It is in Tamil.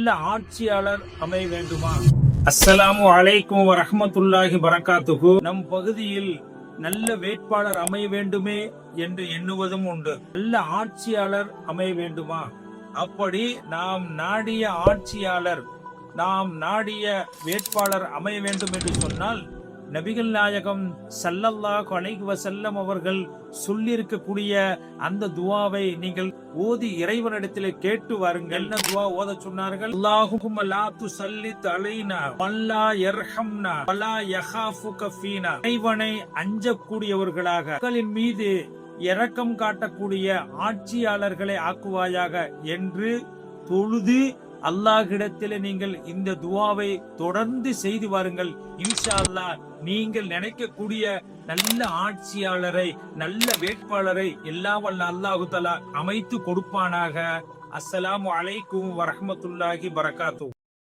நல்ல ஆட்சியாளர் அமைய வேண்டுமா? அஸ்ஸலாமு அலைக்கும் வரஹ்மத்துல்லாஹி பரக்காத்துஹு. நம் பகுதியில் நல்ல வேட்பாளர் அமைய வேண்டுமே என்று எண்ணுவதும் உண்டு. நல்ல ஆட்சியாளர் அமைய வேண்டுமா? அப்படி நாம் நாடிய ஆட்சியாளர், நாம் நாடிய வேட்பாளர் அமைய வேண்டும் என்று சொன்னால், நபிகள் நாயகம் ஸல்லல்லாஹு அலைஹி வஸல்லம் அவர்கள் சொல்லியிருக்கக்கூடிய அந்த துஆவை நீங்கள் ஓதி இறைவனிடத்திலே கேட்டு வாருங்கள். என்ன துஆ ஓத சொன்னார்கள்? அல்லாஹும்ம லா துஸல்லித் அலைனா வல்லா யர்ஹம்னா வலா யஹாஃபுக ஃபீனா. இறைவனை அஞ்சக்கூடியவர்களாக, மக்களின் மீது இரக்கம் காட்டக்கூடிய ஆட்சியாளர்களை ஆக்குவாயாக என்று தொழுது அல்லாஹ்விடத்திலே நீங்கள் இந்த துஆவை தொடர்ந்து செய்து வாருங்கள். இன்ஷா அல்லாஹ் நீங்கள் நினைக்கக்கூடிய நல்ல ஆட்சியாளரை, நல்ல வேட்பாளரை எல்லாம் வல்ல அல்லாஹு தஆலா அமைத்து கொடுப்பானாக. அஸ்ஸலாமு அலைக்கும் வரஹ்மத்துல்லாஹி பரக்காத்துஹு.